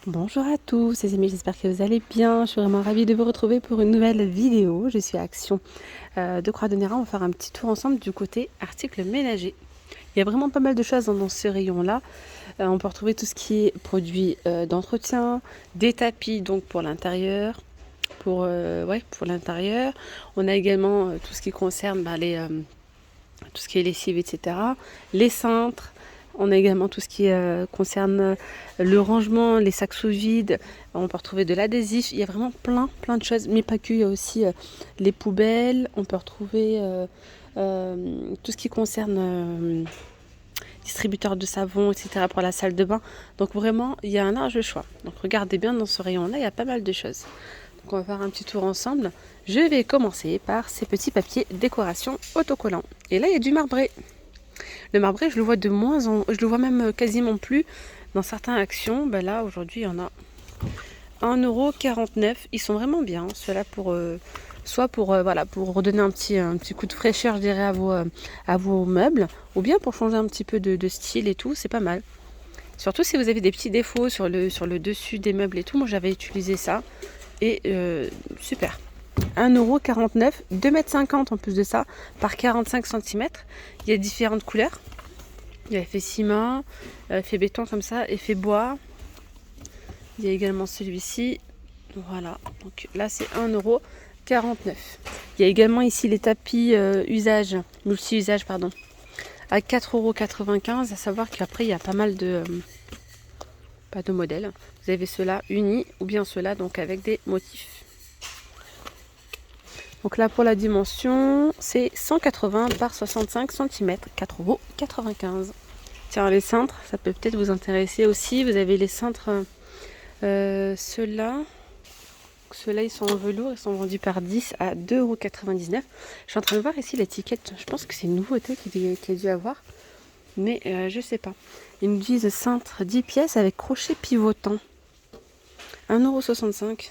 Bonjour à tous, c'est Émilie, j'espère que vous allez bien. Je suis vraiment ravie de vous retrouver pour une nouvelle vidéo. Je suis à Action de Croix-de-Néra. On va faire un petit tour ensemble du côté articles ménagers. Il y a vraiment pas mal de choses dans ce rayon-là. On peut retrouver tout ce qui est produits d'entretien, des tapis donc pour l'intérieur. Pour l'intérieur. On a également tout ce qui concerne tout ce qui est lessive, etc. Les cintres. On a également tout ce qui concerne le rangement, les sacs sous vide. On peut retrouver de l'adhésif. Il y a vraiment plein de choses, mais pas que. Il y a aussi les poubelles. On peut retrouver tout ce qui concerne distributeur de savon, etc. pour la salle de bain. Donc vraiment, il y a un large choix. Donc regardez bien dans ce rayon-là, il y a pas mal de choses. Donc on va faire un petit tour ensemble. Je vais commencer par ces petits papiers décoration autocollants. Et là, il y a du marbré. Le marbré, je le vois je le vois même quasiment plus dans certaines actions. Ben là, aujourd'hui, il y en a 1,49 €. Ils sont vraiment bien. Ceux-là pour soit pour redonner un petit coup de fraîcheur, je dirais, à vos meubles, ou bien pour changer un petit peu de style et tout, c'est pas mal. Surtout si vous avez des petits défauts sur le dessus des meubles et tout. Moi, j'avais utilisé ça et super. 1,49 €, 2,50 m en plus de ça, par 45 cm. Il y a différentes couleurs. Il y a effet ciment, effet béton comme ça, effet bois. Il y a également celui-ci. Voilà, donc là c'est 1,49 €. Il y a également ici les tapis multi-usage, pardon, à 4,95 €. À savoir qu'après il y a pas mal pas de modèles. Vous avez ceux-là unis ou bien ceux-là donc avec des motifs. Donc là pour la dimension, c'est 180 par 65 cm, 4,95 €. Tiens, les cintres, ça peut peut-être vous intéresser aussi. Vous avez les cintres, ceux-là. Ceux-là, ils sont en velours, ils sont vendus par 10 à 2,99 €. Je suis en train de voir ici l'étiquette. Je pense que c'est une nouveauté qu'il a dû avoir. Mais je sais pas. Ils nous disent cintre 10 pièces avec crochet pivotant. 1,65 €.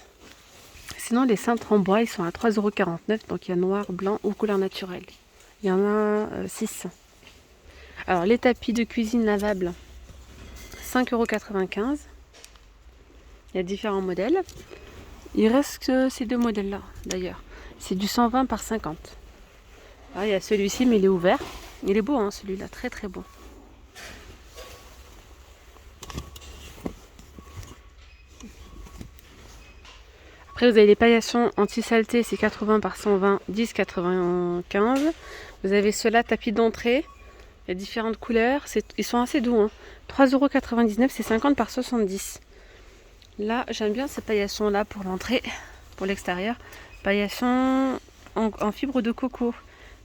Sinon, les cintres en bois, ils sont à 3,49 €. Donc, il y a noir, blanc ou couleur naturelle. Il y en a 6. Alors, les tapis de cuisine lavables, 5,95 €. Il y a différents modèles. Il reste ces deux modèles-là, d'ailleurs. C'est du 120 par 50. Ah, il y a celui-ci, mais il est ouvert. Il est beau, hein, celui-là. Très, très beau. Après, vous avez les paillassons anti-saleté, c'est 80 par 120, 10,95 €. Vous avez ceux-là, tapis d'entrée. Il y a différentes couleurs. Ils sont assez doux. Hein. 3,99 €, c'est 50 par 70. Là, j'aime bien ces paillassons-là pour l'entrée, pour l'extérieur. Paillassons en fibre de coco.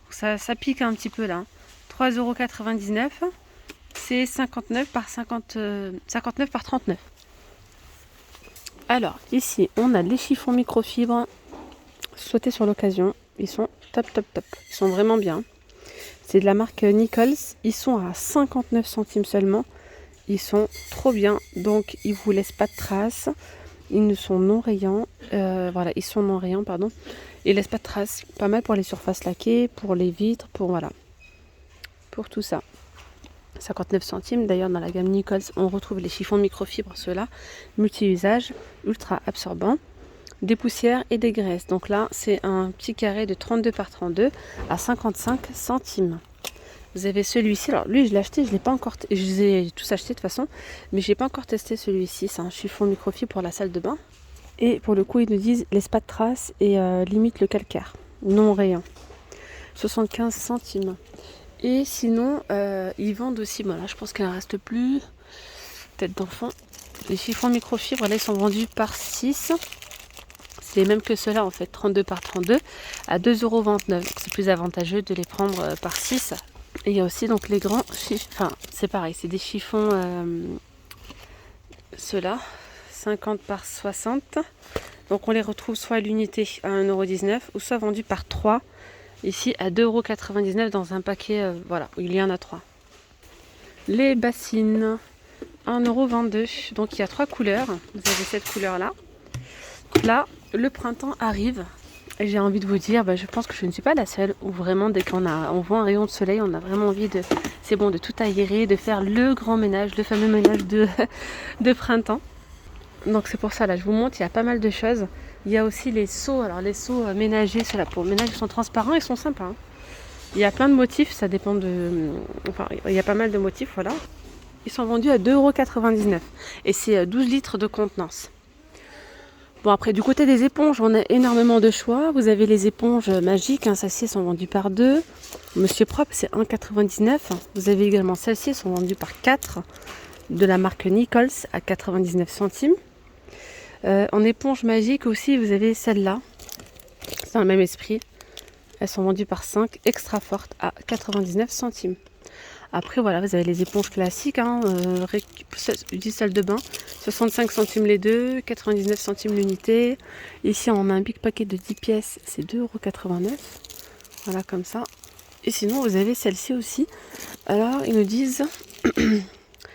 Ça pique un petit peu là. 3,99 €. C'est 59 par 59 par 39. Alors, ici, on a les chiffons microfibres sautés sur l'occasion. Ils sont top. Ils sont vraiment bien. C'est de la marque Nichols. Ils sont à 59 centimes seulement. Ils sont trop bien. Donc, ils vous laissent pas de traces. Ils ne sont non rayants. Voilà, ils sont non rayants, pardon. Ils laissent pas de traces. Pas mal pour les surfaces laquées, pour les vitres, pour tout ça. 59 centimes. D'ailleurs, dans la gamme Nichols, on retrouve les chiffons microfibres, ceux-là, multi-usage, ultra absorbants, des poussières et des graisses. Donc là, c'est un petit carré de 32 par 32 à 55 centimes. Vous avez celui-ci. Alors lui, je l'ai acheté, je l'ai pas encore. Je les ai tous achetés de toute façon, mais j'ai pas encore testé celui-ci. C'est un chiffon microfibre pour la salle de bain. Et pour le coup, ils nous disent laisse pas de traces et limite le calcaire, non rayon. 75 centimes. Et sinon, ils vendent aussi, voilà, je pense qu'il n'en reste plus, tête d'enfant. Les chiffons microfibres, là, ils sont vendus par 6. C'est les mêmes que ceux-là, en fait, 32 par 32, à 2,29 €. C'est plus avantageux de les prendre par 6. Et il y a aussi donc les grands chiffons, enfin, c'est pareil, c'est des chiffons, ceux-là, 50 par 60. Donc on les retrouve soit à l'unité à 1,19 € ou soit vendus par 3. Ici à 2,99 € dans un paquet, voilà, où il y en a 3. Les bassines, 1,22 €. Donc il y a 3 couleurs. Vous avez cette couleur-là. Là, le printemps arrive. Et j'ai envie de vous dire, je pense que je ne suis pas la seule où vraiment dès on voit un rayon de soleil, on a vraiment envie c'est bon, de tout aérer, de faire le grand ménage, le fameux ménage de printemps. Donc c'est pour ça, là, je vous montre, il y a pas mal de choses. Il y a aussi les seaux. Alors les seaux ménagers, ceux-là pour le ménage, ils sont transparents, ils sont sympas. Hein. Il y a plein de motifs, ça dépend de... Enfin, il y a pas mal de motifs, voilà. Ils sont vendus à 2,99 € et c'est 12 litres de contenance. Bon, après, du côté des éponges, on a énormément de choix. Vous avez les éponges magiques, hein, celles-ci sont vendues par 2. Monsieur Propre, c'est 1,99 €. Vous avez également celles-ci, sont vendues par 4, de la marque Nichols à 99 centimes. En éponge magique aussi, vous avez celle-là. C'est dans le même esprit. Elles sont vendues par 5, extra fortes à 99 centimes. Après, voilà, vous avez les éponges classiques, hein, du salle de bain, 65 centimes les deux, 99 centimes l'unité. Ici, on a un big paquet de 10 pièces, c'est 2,89 €. Voilà, comme ça. Et sinon, vous avez celle-ci aussi. Alors, ils nous disent,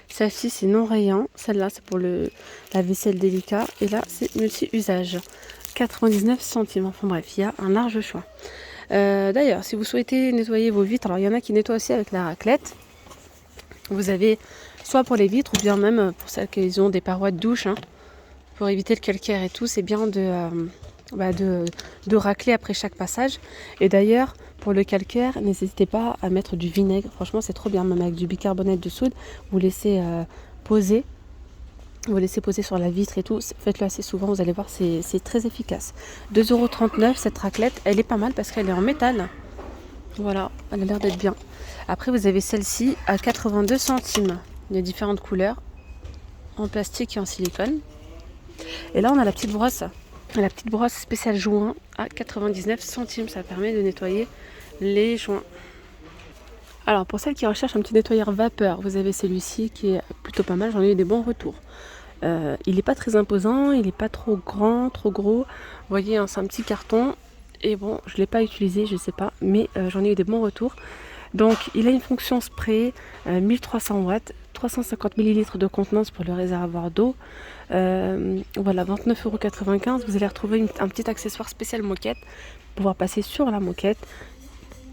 celle-ci, c'est non rayant. Celle-là, c'est pour la vaisselle délicat. Et là, c'est multi-usage. 99 centimes. Enfin bref, il y a un large choix. D'ailleurs, si vous souhaitez nettoyer vos vitres, alors il y en a qui nettoient aussi avec la raclette. Vous avez soit pour les vitres ou bien même pour celles qui ont des parois de douche, hein, pour éviter le calcaire et tout, c'est bien de racler après chaque passage. Et d'ailleurs, pour le calcaire, n'hésitez pas à mettre du vinaigre. Franchement, c'est trop bien, même avec du bicarbonate de soude. Vous laissez poser. Vous laissez poser sur la vitre et tout. Faites-le assez souvent, vous allez voir, c'est très efficace. 2,39 € cette raclette. Elle est pas mal parce qu'elle est en métal. Voilà, elle a l'air d'être bien. Après, vous avez celle-ci à 82 centimes. Il y a différentes couleurs, en plastique et en silicone. Et là, on a la petite brosse. La petite brosse spéciale joint à 99 centimes. Ça permet de nettoyer les joints. Alors, pour celles qui recherchent un petit nettoyeur vapeur, vous avez celui-ci qui est plutôt pas mal. J'en ai eu des bons retours. Il n'est pas très imposant, il n'est pas trop grand, trop gros. Vous voyez, hein, c'est un petit carton. Et bon, je ne l'ai pas utilisé, je ne sais pas, mais j'en ai eu des bons retours. Donc, il a une fonction spray, 1300 watts, 350 ml de contenance pour le réservoir d'eau. Voilà, 29,95 €. Vous allez retrouver un petit accessoire spécial moquette pour pouvoir passer sur la moquette.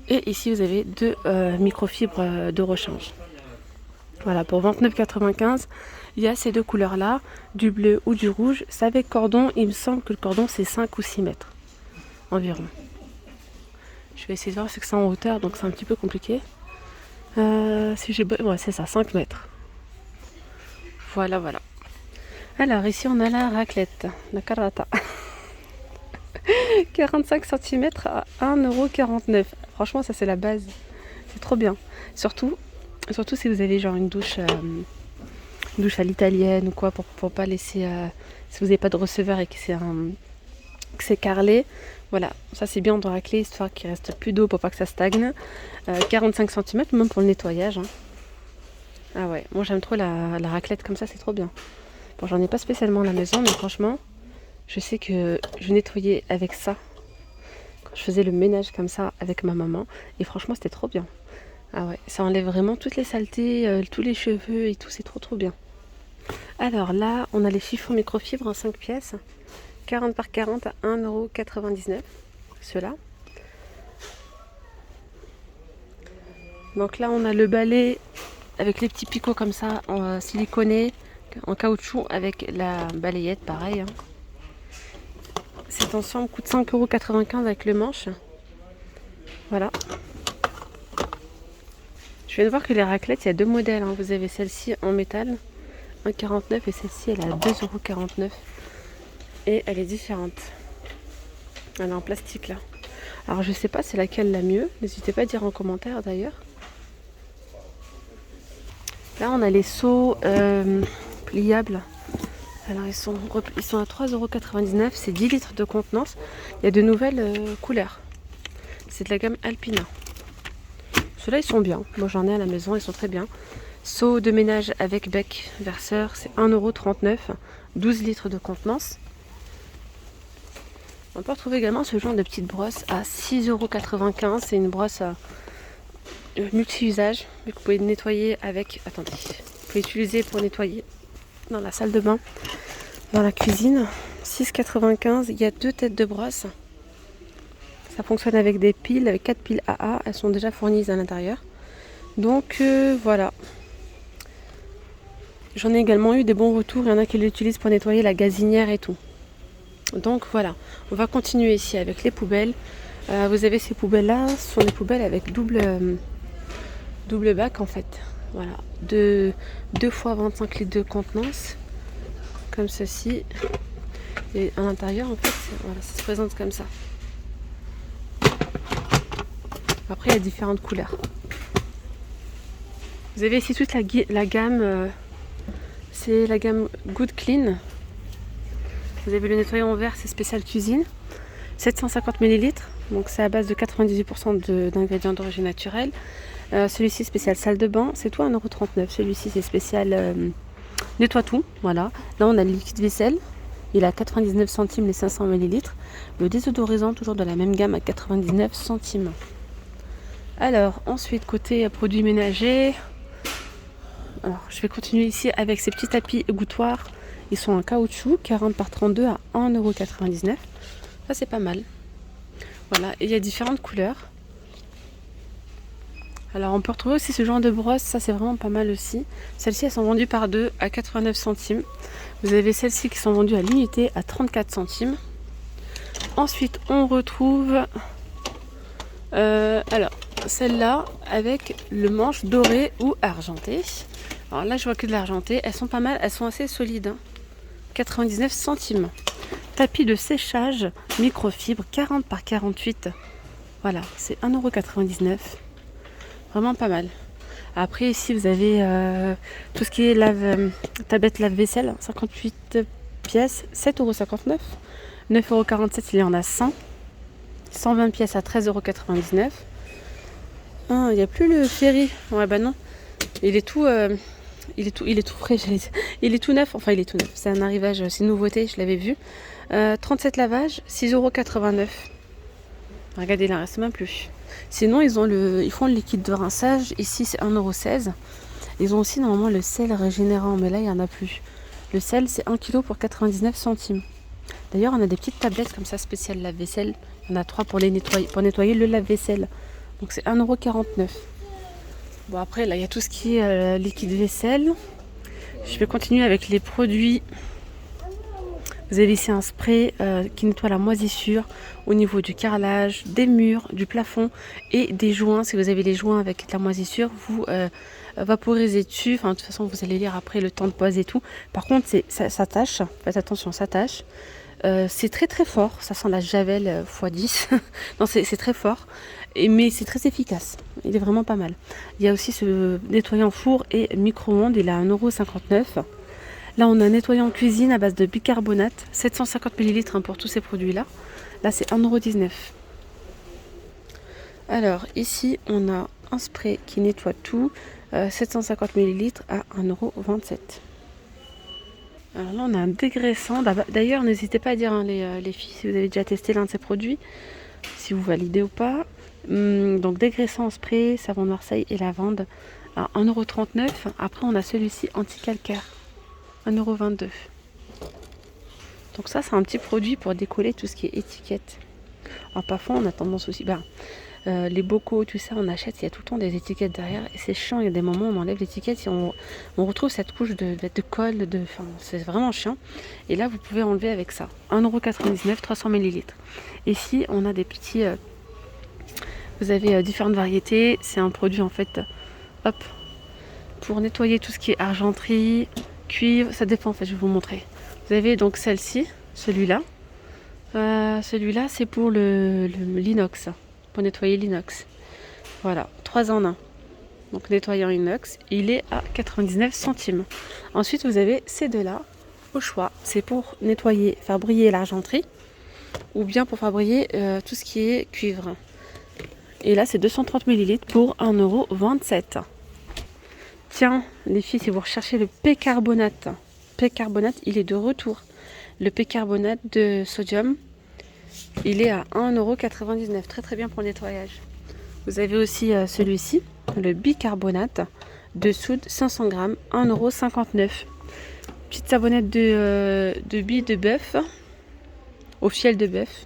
Et ici, vous avez 2 microfibres de rechange. Voilà, pour 29,95 €, il y a ces deux couleurs-là, du bleu ou du rouge. C'est avec cordon, il me semble que le cordon, c'est 5 ou 6 mètres environ. Je vais essayer de voir ce que c'est en hauteur, donc c'est un petit peu compliqué. Si j'ai... Ouais, c'est ça, 5 mètres. Voilà, voilà. Alors, ici, on a la raclette, la carata. 45 cm à 1,49 €. Franchement, ça, c'est la base. C'est trop bien. Surtout si vous avez genre une douche à l'italienne ou quoi, pour pas laisser... si vous n'avez pas de receveur et que c'est carrelé, voilà, ça c'est bien de racler histoire qu'il reste plus d'eau pour pas que ça stagne. 45 cm même pour le nettoyage, hein. Ah ouais, moi j'aime trop la raclette comme ça, c'est trop bien. Bon, j'en ai pas spécialement à la maison, mais franchement, je sais que je nettoyais avec ça quand je faisais le ménage comme ça avec ma maman, et franchement c'était trop bien. Ah ouais, ça enlève vraiment toutes les saletés, tous les cheveux et tout, c'est trop bien. Alors là, on a les chiffons microfibres en 5 pièces. 40 par 40 à 1,99 €. Ceux-là. Donc là, on a le balai avec les petits picots comme ça, en siliconé, en caoutchouc, avec la balayette, pareil. Hein. Cet ensemble coûte 5,95 € avec le manche. Voilà. Je viens de voir que les raclettes, il y a 2 modèles. Hein. Vous avez celle-ci en métal, 1,49 € et celle-ci, elle est à 2,49 €. Et elle est différente. Elle est en plastique là. Alors je sais pas c'est laquelle la mieux. N'hésitez pas à dire en commentaire d'ailleurs. Là on a les seaux pliables. Alors ils sont à 3,99 €. C'est 10 litres de contenance. Il y a de nouvelles couleurs. C'est de la gamme Alpina. Ceux-là ils sont bien. Moi j'en ai à la maison, ils sont très bien. Seau de ménage avec bec verseur, c'est 1,39 €. 12 litres de contenance. On peut retrouver également ce genre de petite brosse à 6,95 €. C'est une brosse multi-usage. Vous pouvez nettoyer avec... Attendez. Vous pouvez utiliser pour nettoyer dans la salle de bain, dans la cuisine. 6,95 €. Il y a 2 têtes de brosse. Ça fonctionne avec des piles, avec 4 piles AA. Elles sont déjà fournies à l'intérieur. Donc voilà. J'en ai également eu des bons retours. Il y en a qui l'utilisent pour nettoyer la gazinière et tout. Donc voilà, on va continuer ici avec les poubelles. Vous avez ces poubelles-là, ce sont des poubelles avec double bac en fait. Voilà, 2 fois 25 litres de contenance, comme ceci. Et à l'intérieur, en fait, voilà, ça se présente comme ça. Après, il y a différentes couleurs. Vous avez ici toute la gamme, c'est la gamme Good Clean. Vous avez le nettoyant en verre, c'est spécial cuisine. 750 ml, donc c'est à base de 98% d'ingrédients d'origine naturelle. Celui-ci spécial salle de bain, c'est tout à 1,39 €. Celui-ci c'est spécial nettoie tout, voilà. Là on a le liquide vaisselle, il est à 99 centimes les 500 ml. Le désodorisant toujours de la même gamme à 99 centimes. Alors ensuite côté produits ménagers, alors je vais continuer ici avec ces petits tapis égouttoirs. Ils sont en caoutchouc, 40 par 32 à 1,99 €. Ça c'est pas mal. Voilà, et il y a différentes couleurs. Alors on peut retrouver aussi ce genre de brosse, ça c'est vraiment pas mal aussi. Celles-ci elles sont vendues par 2 à 89 centimes. Vous avez celles-ci qui sont vendues à l'unité à 34 centimes. Ensuite on retrouve alors celle-là avec le manche doré ou argenté. Alors là je vois que de l'argenté, elles sont pas mal, elles sont assez solides. Hein. 99 centimes. Tapis de séchage microfibre 40 par 48. Voilà, c'est 1,99 €. Vraiment pas mal. Après ici vous avez tout ce qui est tablette lave-vaisselle, 58 pièces, 7,59 €. 9,47 € il y en a 100. 120 pièces à 13,99 €. Ah, il n'y a plus le ferry. Ouais bah non. Il est tout frais, il est tout neuf, enfin il est tout neuf. C'est un arrivage, c'est une nouveauté, je l'avais vu. 37 lavages, 6,89 €. Regardez, il en reste même plus. Sinon, ils font le liquide de rinçage. Ici, c'est 1,16 €. Ils ont aussi normalement le sel régénérant, mais là, il n'y en a plus. Le sel, c'est 1 kg pour 99 centimes. D'ailleurs, on a des petites tablettes comme ça, spéciales lave-vaisselle. Il y en a 3 pour nettoyer le lave-vaisselle. Donc, c'est 1,49 €. Bon, après, là, il y a tout ce qui est liquide vaisselle. Je vais continuer avec les produits. Vous avez ici un spray qui nettoie la moisissure au niveau du carrelage, des murs, du plafond et des joints. Si vous avez les joints avec de la moisissure, vous vaporisez dessus. Enfin, de toute façon, vous allez lire après le temps de pose et tout. Par contre, ça tâche. Faites attention, ça tâche. C'est très très fort. Ça sent la javel x10. Non, c'est très fort. Mais c'est très efficace. Il est vraiment pas mal. Il y a aussi ce nettoyant four et micro-ondes. Il est à 1,59 €. Là, on a un nettoyant cuisine à base de bicarbonate, 750 ml pour tous ces produits-là. Là, c'est 1,19 €. Alors, ici, on a un spray qui nettoie tout, 750 ml à 1,27 €. Alors là, on a un dégraissant. D'ailleurs, n'hésitez pas à dire, hein, les filles, si vous avez déjà testé l'un de ces produits, si vous validez ou pas. Donc, dégraissant en spray, savon de Marseille et lavande à 1,39 €. Après, on a celui-ci anti-calcaire. 1,22 €. Donc ça c'est un petit produit pour décoller tout ce qui est étiquette. Alors parfois on a tendance aussi, les bocaux, tout ça on achète, il y a tout le temps des étiquettes derrière et c'est chiant, il y a des moments où on enlève l'étiquette et on retrouve cette couche de colle, c'est vraiment chiant. Et là vous pouvez enlever avec ça. 1,99 €, 300 ml. Ici on a des petits, vous avez différentes variétés, c'est un produit en fait, hop, pour nettoyer tout ce qui est argenterie, cuivre, ça dépend en fait, je vais vous montrer. Vous avez donc celle-ci, celui-là. Celui-là c'est pour l'inox, pour nettoyer l'inox. Voilà, 3 en 1. Donc nettoyant inox, il est à 99 centimes. Ensuite vous avez ces deux-là, au choix. C'est pour nettoyer, faire briller l'argenterie, ou bien pour faire briller tout ce qui est cuivre. Et là c'est 230 ml pour 1,27 €. Tiens, les filles, si vous recherchez le P-carbonate, il est de retour. Le P-carbonate de sodium, il est à 1,99 €. Très très bien pour le nettoyage. Vous avez aussi celui-ci, le bicarbonate de soude 500 g, 1,59 €. Petite savonnette de billes de bœuf, au fiel de bœuf.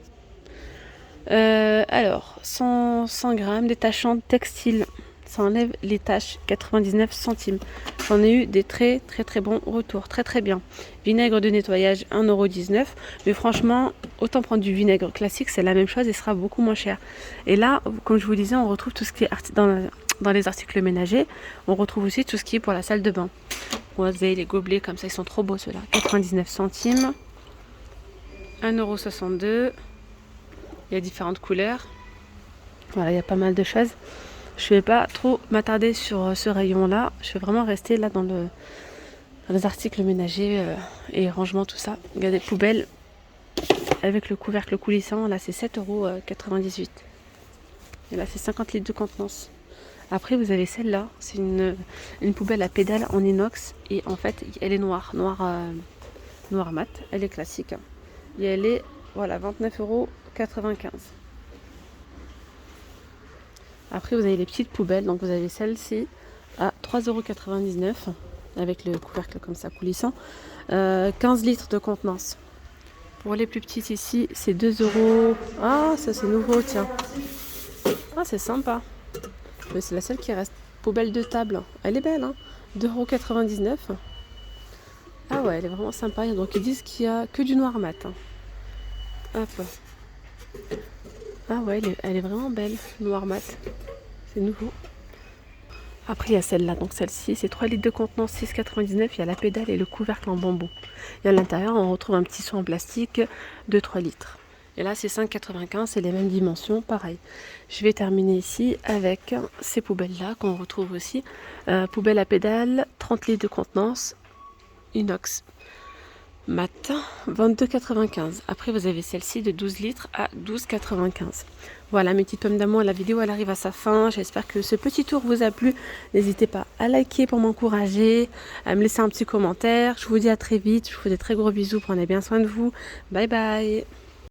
Alors, 100 g détachante textile, ça enlève les taches, 99 centimes. J'en ai eu des très bons retours, très bien. Vinaigre de nettoyage, 1,19 €. Mais franchement, autant prendre du vinaigre classique, c'est la même chose et sera beaucoup moins cher. Et là, comme je vous disais, on retrouve tout ce qui est dans les articles ménagers. On retrouve aussi tout ce qui est pour la salle de bain. Vous avez les gobelets comme ça, ils sont trop beaux ceux-là. 99 centimes. 1,62 €. Il y a différentes couleurs. Voilà, il y a pas mal de choses. Je ne vais pas trop m'attarder sur ce rayon-là. Je vais vraiment rester là dans les articles ménagers et rangement, tout ça. Il y a des poubelles avec le couvercle coulissant. Là, c'est 7,98 €. Et là, c'est 50 litres de contenance. Après, vous avez celle-là. C'est une poubelle à pédales en inox. Et en fait, elle est noire mat. Elle est classique. Et elle est, voilà, 29,95 €. Après, vous avez les petites poubelles. Donc, vous avez celle-ci à 3,99 € avec le couvercle comme ça coulissant. 15 litres de contenance. Pour les plus petites ici, c'est 2 €. Ah, ça c'est nouveau, tiens. Ah, c'est sympa. Mais c'est la seule qui reste. Poubelle de table. Elle est belle, hein. 2,99 €. Ah ouais, elle est vraiment sympa. Donc, ils disent qu'il n'y a que du noir mat. Hop. Ah ouais, elle est vraiment belle, noir mat. C'est nouveau. Après, il y a celle-là. Donc, celle-ci, c'est 3 litres de contenance, 6,99 €. Il y a la pédale et le couvercle en bambou. Et à l'intérieur, on retrouve un petit seau en plastique de 3 litres. Et là, c'est 5,95 €. C'est les mêmes dimensions, pareil. Je vais terminer ici avec ces poubelles-là qu'on retrouve aussi. Poubelle à pédale, 30 litres de contenance, inox. Mat, 22,95 €. Après, vous avez celle-ci de 12 litres à 12,95 €. Voilà, mes petites pommes d'amour, la vidéo elle arrive à sa fin. J'espère que ce petit tour vous a plu. N'hésitez pas à liker pour m'encourager, à me laisser un petit commentaire. Je vous dis à très vite. Je vous fais des très gros bisous. Prenez bien soin de vous. Bye bye.